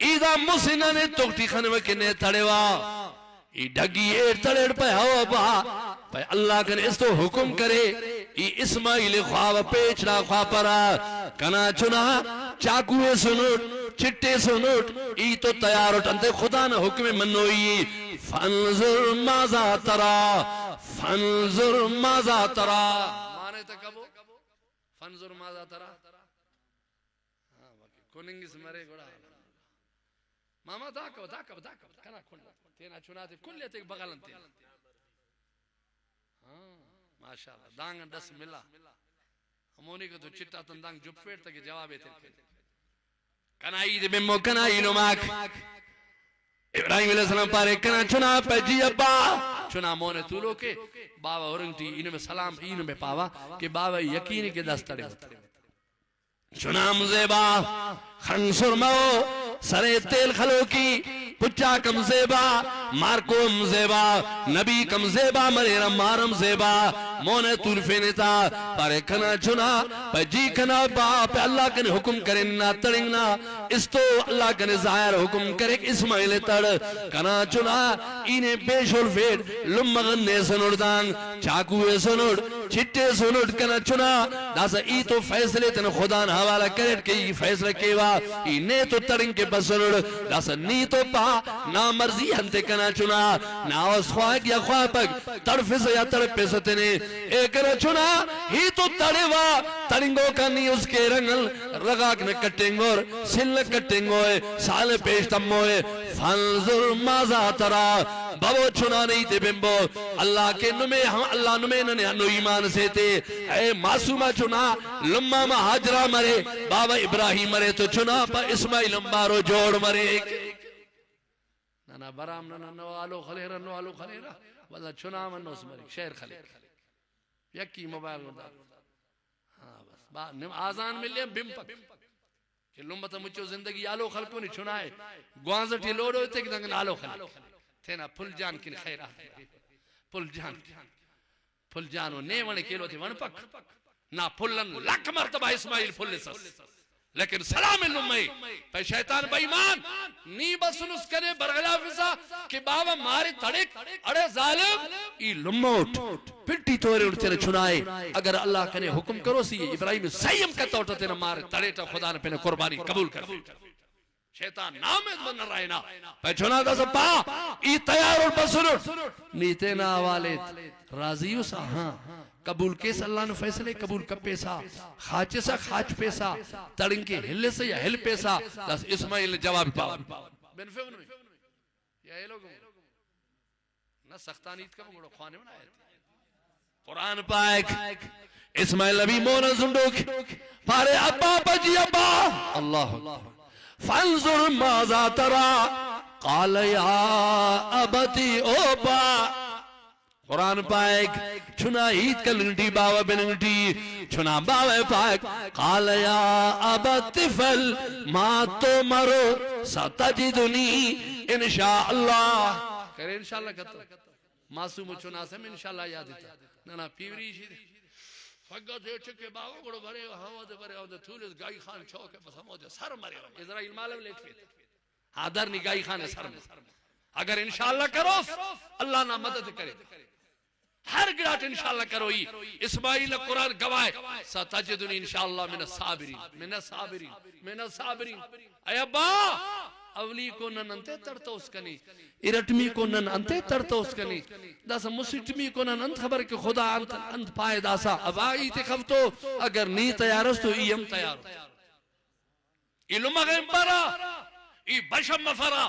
ایدہ مسینہ نے توکتی خانوہ کے نے تڑیوا ای ڈگی ایر تڑیڑ پہ ہوا با پہ اللہ کن اس تو حکم کرے ای اسماعیل خواہ پیچڑا خواہ پرا کنا چنا چاکوے سنوٹ چٹے سنوٹ ای تو تیاروٹ انتے خدا نہ حکم منوئی فانظر مازا ترا فانظر مازا ترا مانے تکبو فانظر مازا ترا کوننگس مرے گوڑا ماما داکو کنا کھنڈا تینا چناتے کلیت ایک بغلن تینا ماشاءاللہ دانگن دس ملا ہمونی کو تو چٹا تندانگ جب پھیڑ تک جوابے تھے کنائی دے بمو کنائی نماک ابراہیم علیہ السلام پارے کنا چنا پہ جی ابا چنا مونے طولو کے بابا ورنگتی انہوں میں سلام انہوں میں پاوا کہ بابا یقینی کے دستڑے ہوتا چنا مزیبا خنصر مو سرے تیل خلو کی پچا کم زیبا مارکو ام زیبا نبی کم زیبا مریرم مارم زیبا مونے طول فینتا پارے کنا چنا پہ جی کنا با پہ اللہ کنے حکم کرنا تڑنگنا اس تو اللہ کنے ظاہر حکم کرے اسماعیل تڑ کنا چنا انہیں بیشول فیر لمغن سنوڑ دانگ چاکوے سنوڑ چھٹے سنوڑ کنا چنا داسا ای تو فیصلے تن خدا نہ حوالہ کرے کہ ای فیصلہ کیوا ای نے تو تڑنگ کے بسنوڑ داسا نی تو پا نا مرضی ہنتے کنا چنا نا اس خواہ یا خواہ پک تڑف سے یا تڑپ سے تنے اے کنا چنا ہی تو تڑوا تڑنگوں کا نی اس کے رنگل رگاک نے کٹنگو سل کٹنگوئے سال پیش تموئے فانظر مازا ترا بابو چنا نہیں تے بمبو اللہ کے نمے اللہ نمے ننے انو ایمان سے تے اے معصومہ چنا لمہ حاجرہ مرے بابا ابراہیم مرے تو چنا پا اسماعیل امبارو جوڑ مرے نانا برام نانا نوالو خلیرہ نوالو خلیرہ وزا چنا من نوس مرے شہر خلیرہ یکی موبائل ہوتا آزان ملے بم پک کہ لمبتا مچو زندگی آلو خلقوں نے چنائے گوانزٹی لوڑ ہوتے کہ دنگن آلو خلق تینا پھل جان کن خیر آتے پھل جانو نیوانے کیلو تھی ون پک نا پھلن لک مرتبہ اسماعیل پھل سس لیکن سلام علمی پہ شیطان بائیمان نی بسنس کرے برغلا فضا کہ بابا مارے تڑک اڑے ظالم ای لموٹ پھٹی تورے اٹھتے نے چنائے اگر اللہ کنے حکم کرو سی ابراہیم سیم کا توٹا تینا مارے تڑیٹا خدا نے پہنے قربانی قبول کر شیطان نامد من رائنا پہ چنا دا سپا ای تیار اور بسنر نیتینا والد راضیو سا ہاں قبول کیس اللہ نے فیصلے قبول کب پیسا خاچے سا خاچ پیسا تڑنگ کے ہلے سے یا ہل پیسا دس اسماعیل نے جواب پاؤ بنفے انہوں یا یہ لوگوں نا سختانیت کا مگڑو خوانے میں آئے قرآن پاک اسماعیل نبی مونا زندوک پارے ابا بجی ابا اللہ فانظر ماذا ترا قال یا ابتی اوبا قرآن پاک چھنا عید کا لنٹی باوہ بننٹی چھنا باوہ پاک قال یا ابت فل ما تو مرو ستجدنی انشاءاللہ کرے انشاءاللہ کہتا معصوم چھنا سے میں انشاءاللہ یاد دیتا نانا پیوری شید فگا دے چکے باوہ گڑو بھرے ہوا دے بھرے ہوا دے تھولیس گائی خان چوکے بس ہم ہو دے سر مرے ہوا اسرائیل مالم لیٹ فیت حادر نی گائی خان سر مرے اگر انشاءاللہ کرو اللہ نہ مدد کرے ہر گراٹ انشاءاللہ کروئی اسماعیل قرآن گوائے ستجدنی انشاءاللہ من الصابرین من الصابرین من الصابرین اے ابا اولی کو نن انتے ترتا اس کنی ارٹمی کو نن انتے ترتا اس کنی داسا مسٹمی کو نن انت خبر کہ خدا انت پائے داسا اب آئی تے خفتو اگر نی تیار اس تو ایم تیار علم غیم برا ای بشم مفرا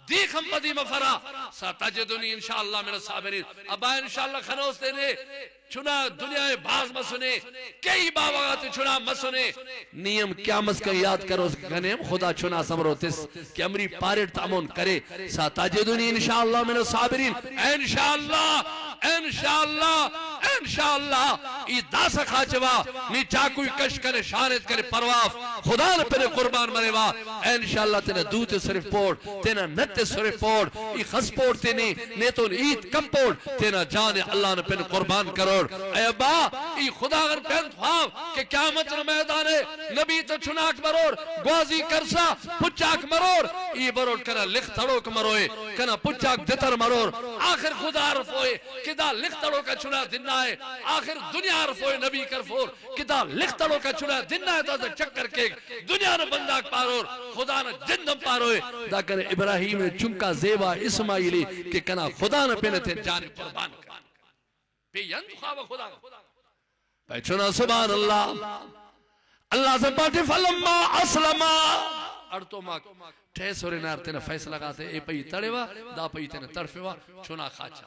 دیکھم بدی مفرا ستجدنی انشاءاللہ من الصابرین ابا انشاءاللہ خنوس دینے چنا دنیا باز مسنے کئی باوغات چنا مسنے نیم کیا مسکر یاد کرو اس گنیم خدا چنا سمرو تس کہ امری پارٹ تامون کرے ستجدنی انشاءاللہ من الصابرین انشاءاللہ انشاءاللہ انشاءاللہ ای داسا خاچوا نی چاکوی کش کرے شانت کرے پرواف خدا نے پہنے قربان مرے وا انشاءاللہ تینا دوت صرف پوڑ تینا نت صرف پوڑ ای خس پوڑ تینی نیتون عید کم پوڑ تینا جان اللہ نے پہنے قربان کرو اے ابا ای خدا اگر پہنت ہاں کہ قیامت میدان نبی تو چناک مرور گوازی کرسا پچاک مرور ای برور کنا لکھ تڑوک مروئے کنا پچاک دتر مرور آخر خدا عرف ہوئے کدا لکھ تڑو کا چنا دننا ہے آخر دنیا عرف ہوئے نبی کرفور کدا لکھ تڑو کا چنا دننا ہے تا چکر کے دنیا نے بنداک پارور خدا نے جندم پاروئے دا کرے ابراہیم نے چنکا زیبا اسماعیلی کہ کنا خدا نے پہنے تھے جان قربان کر پہ یند خواب خدا پہ چنا سبحان اللہ اللہ سے پاٹی فلما اسلما اڑتو ماک ٹھیس اور انار تینا فیصلہ لگاتے اے پئی تڑے وا دا پئی تینا تڑفے وا چنا خاچا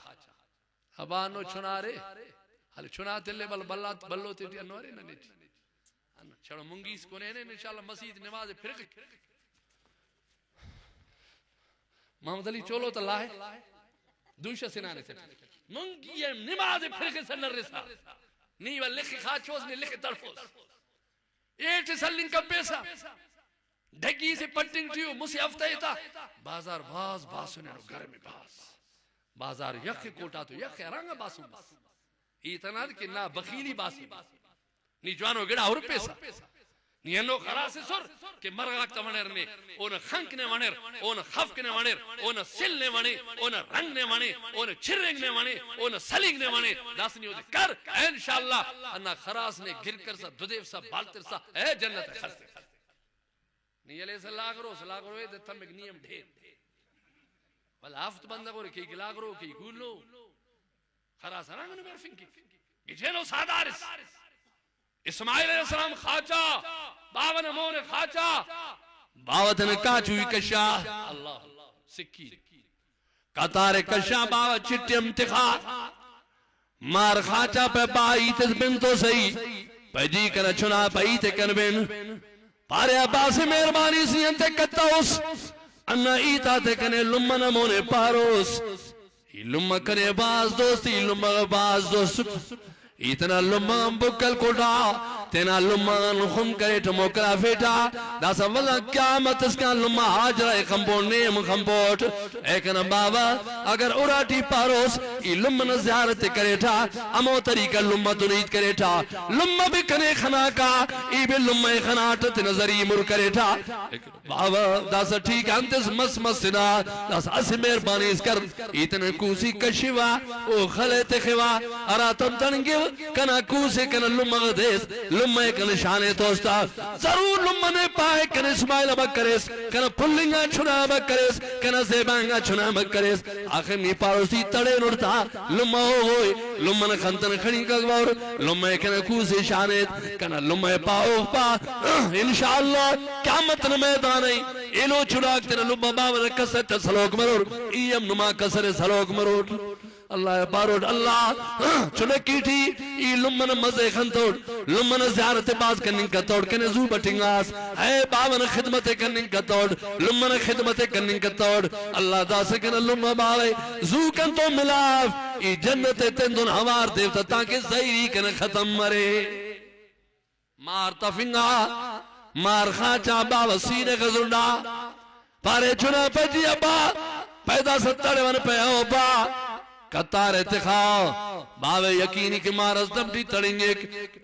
ابانو چنا رے حال چنا تلے بلو تیٹی انوارے نا نیٹی چھڑا منگیس کو نینے انشاءاللہ مسجد نماز پھرک محمد علی چولو تا لاہے دوشہ سنانے سے منگی نماز پھرک سنر رسا نیوہ لکھی خاچوز نے لکھی تڑفوز ایٹ سلنگ کا پیسا ڈھگی سے پٹنگ ٹیو مسی ہفتہ ہی تھا بازار باز باسونے رو گھر میں بازار یک کوٹا تو یک رنگ باسو اتنا کہ نا بخیلی باسی نی جوانو گڑا اور پیسا نی انو خراسی سر کہ مرغاک تا منر نے اون خنک نے منر اون خفک نے منر اون سل نے منر اون رنگ نے منر اون چھرنگ نے منر اون سلنگ نے منر داسنی ہوتے کر انشاءاللہ انا خراس نے گر کر سا دودیو سا بالتر سا اے جنت خرسے نی علیہ سلاغرو اے دے تم ایک نیم ڈھیر والا آفت بندہ گو رے کی گلاغرو کی گولو خراس رنگ نے برفنگ کی گجھنو سادارس اسماعیل علیہ السلام خاچا باون امون خاچا باوت نے کاچوی کشا اللہ سکی قطار کشا باوت چٹی امتخا مار خاچا پہ بائیت بنتو سی پہ جی کنا چنا پائیت کن بن پارے عباس مہربانی سی انتے کتاؤس انہ ایتا تے کنے لمن امون پاروس لمن کنے باز دوستی لمن باز دوست اتنا لمان بکل کوٹا تینا لمان خون کرے تو موکرا فیٹا داسا والا قیامت اس کا لمان حاجرہ خمبوٹ نیم خمبوٹ ایکنا بابا اگر اراٹی پاروس ای لمان زیارت کرے تھا امو طریقہ لمان تنید کرے تھا لمان بھی کنے خنا کا ای بھی لمان خناٹ تینا ذری مر کرے تھا بابا داسا ٹھیک انتس مس مسنا داسا اسی مہربانی اس کر اتنا کوسی کشوا او خلیت خوا اراتم تنگیو کنا کوسے کنا لمہ غدیس لمہ کنا شانے توستا ضرور لمہ نے پائے کنا اسماعیل بکریس کنا پلنگا چھنا بکریس کنا زیبانگا چھنا بکریس آخر نی پاروسی تڑے نڑتا لمہ ہوئے لمہ نے خنطن کھڑی کگوار لمہ کنا کوسے شانیت کنا لمہ پاؤ پا انشاءاللہ قیامت میدان ہے ایلو چھڑاک تینا لمہ باور کسر تسلوک مرور ایم نما کسر سلوک مرور اللہ باروٹ اللہ چنے کی تھی ای لمن مزے خنطوڑ لمن زیارت باز کنن کا توڑ کنے زو بٹنگاس اے باون خدمت کنن کا توڑ لمن خدمت کنن کا توڑ اللہ دا سکن لمن باوے زو کن تو ملاف ای جنت تندن ہوار دیوتا تاکہ زہری کن ختم مرے مار تفنگا مار خاچا باو سینے غزرنا پارے چنا پجی ابا پیدا ستڑے ون پہ او با قطار اتخاو باوے یقینی کہ مارز دمٹی تڑیں گے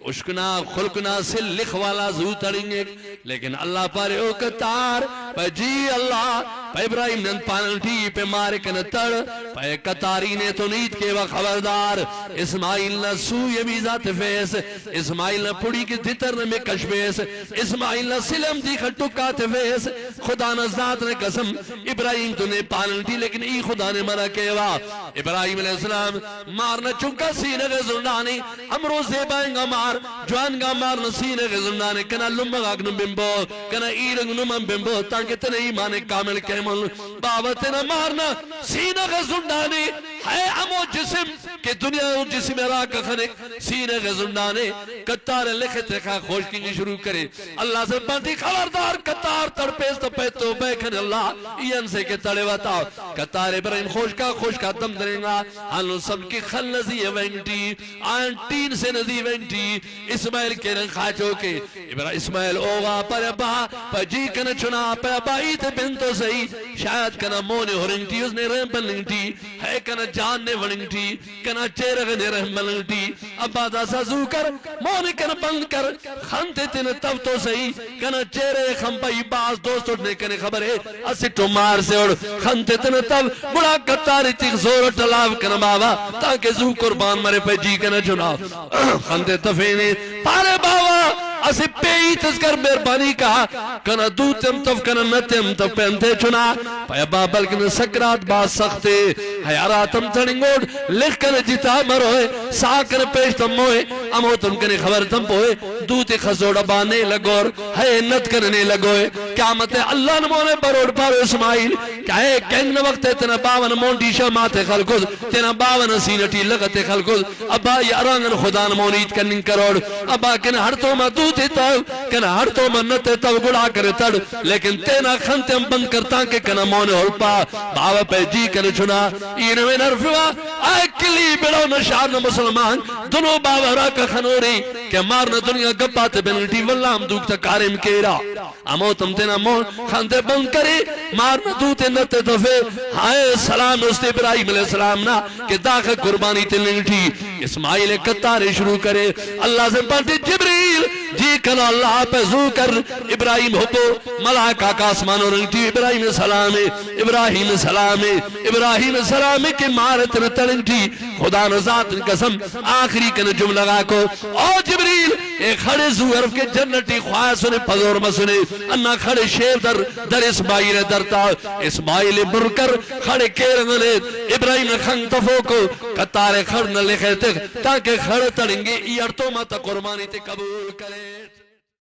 اشکنا خلقنا سے لکھ والا زو تڑیں گے لیکن اللہ پارے او قطار پہ جی اللہ پہ ابراہیم نن پانلٹی پہ مارکن تڑ پہ قطاری نے تو نیت کے وہ خبردار اسماعیل نہ سو یمیزات فیس اسماعیل نہ پڑی کی دتر میں کشبیس اسماعیل نہ سلم دی خٹکات فیس خدا نہ ذات نے قسم ابراہیم تو نے پانلٹی لیکن ای خدا نے مرا کہوا ابراہیم علیہ السلام مارنا چونکا سینہ غزرنانی امرو زیبائیں گا مار جوان گا مارنا سینہ غزرنانی کنا لمغاک نم بمبو کنا ایرنگ نم بمبو تاکہ تنہ ایمان کامل کیمل بابا تنہ مارنا سینہ غزرنانی ہے امو جسم کہ دنیا جسم راکہ خنک سینہ غزرنانی کتار لکھت رکھا خوش کی شروع کرے اللہ سے بانتی خبردار کتار تڑپیس تو پیتو بیکھن اللہ این سے کہ تڑے واتا کتار ابراہیم خوش کا دم دریں گا آنو سب کی خل نزی وینٹی آن تین سے نزی وینٹی اسماعیل کے رنگ خاچو کے اسماعیل اوغا پر ابا پر جی کنا چنا پر ابا ایت بنتو سئی شاید کنا مونے ہرنگٹی اس نے رحم بلنگٹی ہے کنا جان نے ونگٹی کنا چیرغ نے رحم بلنگٹی اب ابا دا سازو کر مونی کن بند کر خانتے تین تب تو صحیح کنا چہرے خمپائی باز دوست اٹھنے کنے خبر ہے اسی ٹمار سے اڑ خانتے تین تب بڑا کتاری تیک زور ٹلاو کنا بابا تاکہ زو قربان مرے پہ جی کنا چنا خانتے تفینے پارے بابا اسی پیئی تذکر مہربانی کہا کنا دوتم تف کنا نتم تف پہنتے چنا پایا بابل کنا سکرات باز سختے حیاراتم تھڑنگوڑ لکھ کنا جتا مروئے ساکر پیشتم موئے امو تم کنے خبر تم پوئے دوتے خزوڑا بانے لگور ہے نت کرنے لگوئے قیامت اللہ نمونے بروڑ پارو اسماعیل کہے کہنگ وقت تینا باون مونڈی شامات خلقود تینا باون سینٹی لغت خلقود ابا یارانگن خدا نمونیت کننگ کروڑ ابا کنے ہر تو ما دوتے تاو کنے ہر تو ما نتے تاو گڑا کرے تڑ لیکن تینا خنتے ہم بند کرتا کہ کنا مونے ہلپا باوا پہ جی کرے چھنا اینوے نرفوا آئے کلی بڑھو نشان مسلمان دنو باوا راکا خنوری کہ مارنا دنیا گپات بنٹی واللہ ہم دوکتا کارم کیرا امو تم تینا مون خانتے بند کرے مارنا دوتے نتے تفے ہائے سلام است ابراہیم علیہ السلام نا کہ داخل قربانی تلنٹی اسماعیل کتارے شروع کرے اللہ سے پانتے جبریل جی کنا اللہ پہ زو کر ابراہیم ہوپو ملائکہ کا آسمان اور انٹی ابراہیم السلام ابراہیم السلام ابراہیم السلام کے مارت نترنٹی خدا نزات قسم آخری کن جملہ گا کو او جبریل ایک کھڑے زو عرف کے جنتی خواہ سنے پذور مسنے انہا کھڑے شیر در اسماعیل درتا اسماعیل برکر کھڑے کیرنگلے ابراہیم خنگ تفو کو کتارے کھڑ نہ لکھے تک تاکہ کھڑ تڑنگے ای ارتو ماتا قربانی تے قبول کرے